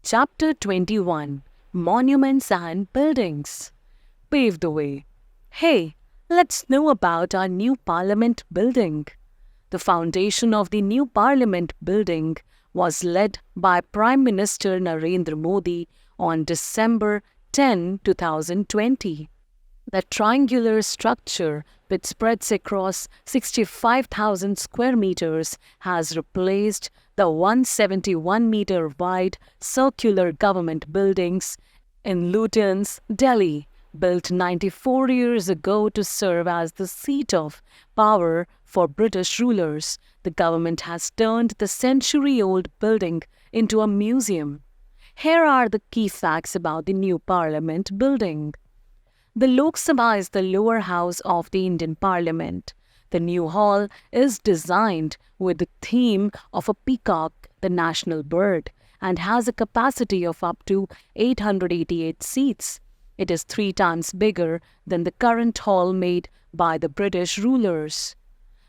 Chapter 21 Monuments and Buildings. Pave the way. Hey, let's know about our new Parliament building. The foundation of the new Parliament building was led by Prime Minister Narendra Modi on December 10, 2020. The triangular structure, which spreads across 65,000 square meters, has replaced the 171-meter wide circular government buildings in Lutyens, Delhi, built 94 years ago to serve as the seat of power for British rulers. The government has turned the century-old building into a museum. Here are the key facts about the new Parliament building. The Lok Sabha is the lower house of the Indian Parliament. The new hall is designed with the theme of a peacock, the national bird, and has a capacity of up to 888 seats. It is 3 times bigger than the current hall made by the British rulers.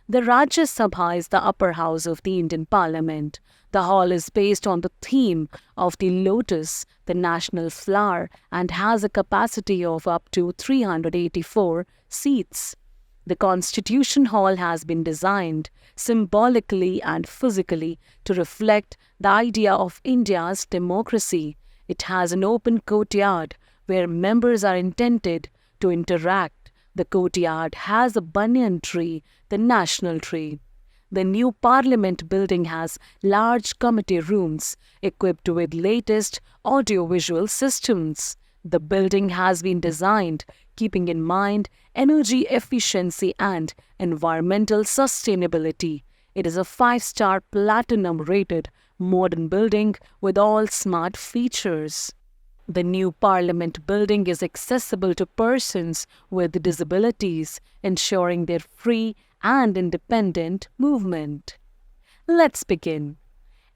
The Rajya Sabha is the upper house of the Indian Parliament. The hall is based on the theme of the lotus, the national flower, and has a capacity of up to 384 seats. The Constitution Hall has been designed symbolically and physically to reflect the idea of India's democracy. It has an open courtyard where members are intended to interact. The courtyard has a banyan tree, the national tree. The new Parliament building has large committee rooms equipped with latest audiovisual systems. The building has been designed keeping in mind energy efficiency and environmental sustainability. It is a 5-star platinum-rated modern building with all smart features. The new Parliament building is accessible to persons with disabilities, ensuring their free and independent movement. Let's begin.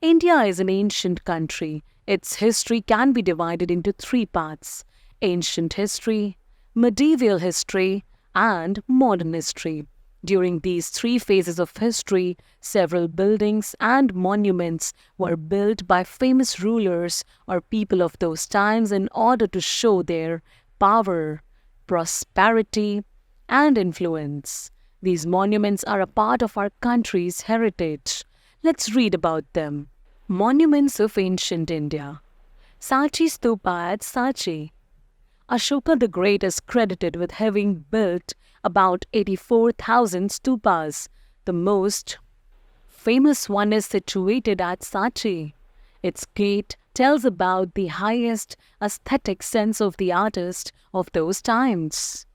India is an ancient country. Its history can be divided into 3 parts: ancient history, medieval history, and modern history. During these 3 phases of history, several buildings and monuments were built by famous rulers or people of those times in order to show their power, prosperity, and influence. These monuments are a part of our country's heritage. Let's read about them. Monuments of Ancient India. Sanchi Stupa at Sanchi. Ashoka the Great is credited with having built about 84,000 stupas. The most famous one is situated at Sanchi. Its gate tells about the highest aesthetic sense of the artist of those times.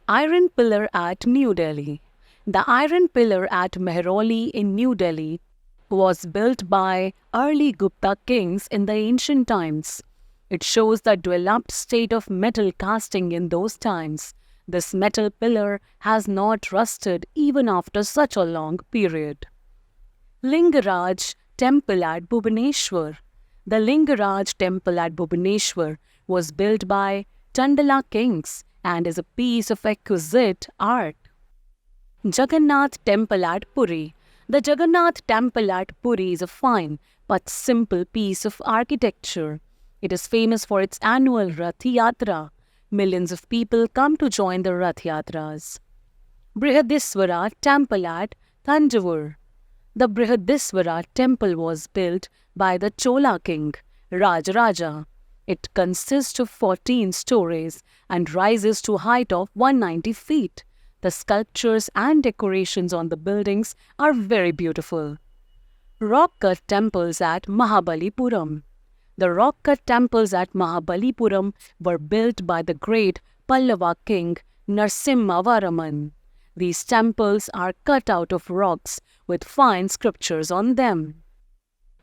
Iron Pillar at New Delhi. The Iron Pillar at Mehrauli in New Delhi was built by early Gupta kings in the ancient times. It shows the developed state of metal casting in those times. This metal pillar has not rusted even after such a long period. Lingaraj Temple at Bhubaneswar. The Lingaraj Temple at Bhubaneswar was built by Chandala kings and is a piece of exquisite art. Jagannath Temple at Puri. The Jagannath Temple at Puri is a fine but simple piece of architecture. It is famous for its annual Rath Yatra. Millions of people come to join the Rath Yatras. Brihadiswara Temple at Thanjavur. The Brihadiswara Temple was built by the Chola king, Rajaraja. It consists of 14 stories and rises to a height of 190 feet. The sculptures and decorations on the buildings are very beautiful. Rock-cut temples at Mahabalipuram. The rock-cut temples at Mahabalipuram were built by the great Pallava king Narasimhavarman. These temples are cut out of rocks with fine sculptures on them.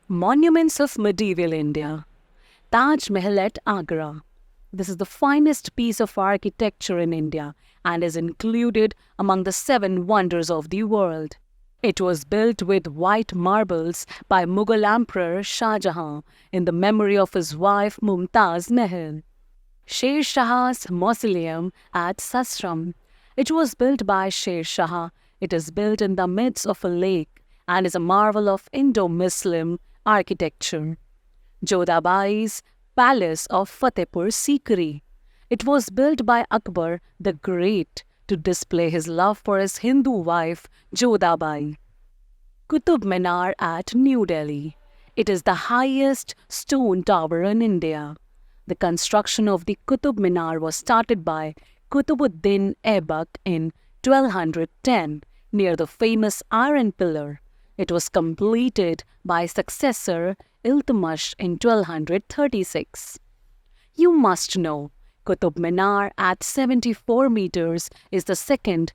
Monuments of medieval India. Taj Mahal at Agra. This is the finest piece of architecture in India and is included among the 7 wonders of the world. It was built with white marbles by Mughal Emperor Shah Jahan in the memory of his wife Mumtaz Mahal. Sher Shah's Mausoleum at Sasram. It was built by Sher Shah. It is built in the midst of a lake and is a marvel of Indo-Muslim architecture. Jodhabai's palace of Fatehpur Sikri. It was built by Akbar the Great to display his love for his Hindu wife Jodhabai. Qutub Minar at New Delhi. It is the highest stone tower in India. The construction of the Qutub Minar was started by Qutubuddin Aibak in 1210 near the famous Iron Pillar. It was completed by successor Iltutmish in 1236. You must know, Qutub Minar at 74 meters is the second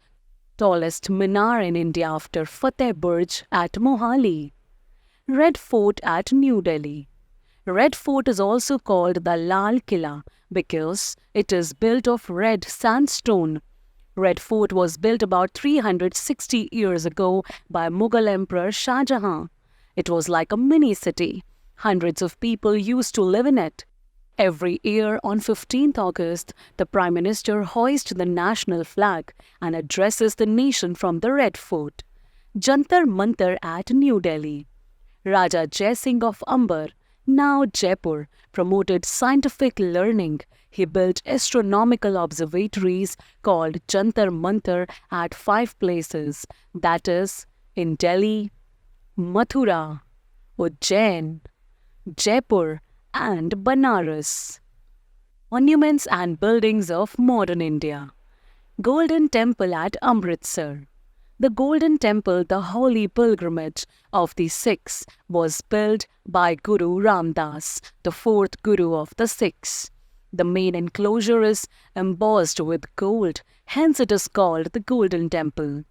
tallest minar in India after Fateh Burj at Mohali. Red Fort at New Delhi. Red Fort is also called the Lal Killa because it is built of red sandstone. Red Fort was built about 360 years ago by Mughal Emperor Shah Jahan. It was like a mini city. Hundreds of people used to live in it. Every year on 15th August, the Prime Minister hoists the national flag and addresses the nation from the Red Fort. Jantar Mantar at New Delhi. Raja Jai Singh of Amber, now Jaipur, promoted scientific learning. He built astronomical observatories called Jantar Mantar at 5 places, that is, in Delhi, Mathura, Ujjain, Jaipur, and Banaras. Monuments and buildings of modern India. Golden Temple at Amritsar. The Golden Temple, the holy pilgrimage of the Sikhs, was built by Guru Ramdas, the fourth Guru of the Sikhs. The main enclosure is embossed with gold, hence it is called the Golden Temple.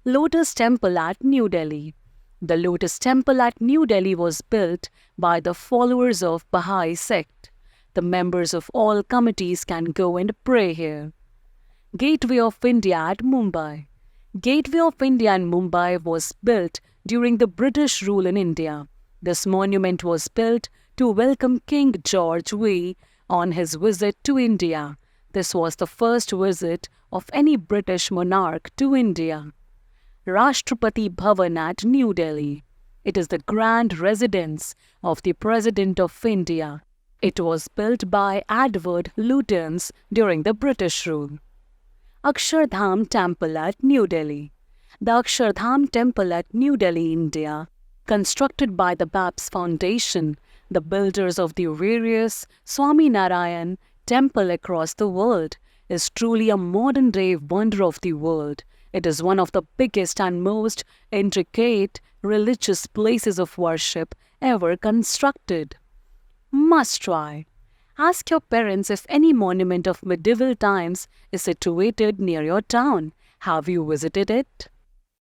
Lotus Temple at New Delhi. The Lotus Temple at New Delhi was built by the followers of Baha'i sect. The members of all committees can go and pray here. Gateway of India at Mumbai. Gateway of India in Mumbai was built during the British rule in India. This monument was built to welcome King George VI on his visit to India. This was the first visit of any British monarch to India. Rashtrapati Bhavan at New Delhi. It is the grand residence of the President of India. It was built by Edward Lutyens during the British rule. Akshardham Temple at New Delhi. The Akshardham Temple at New Delhi, India, constructed by the BAPS Foundation, the builders of the various Swami Narayan temple across the world, is truly a modern-day wonder of the world. It is one of the biggest and most intricate religious places of worship ever constructed. Must try. Ask your parents if any monument of medieval times is situated near your town. Have you visited it?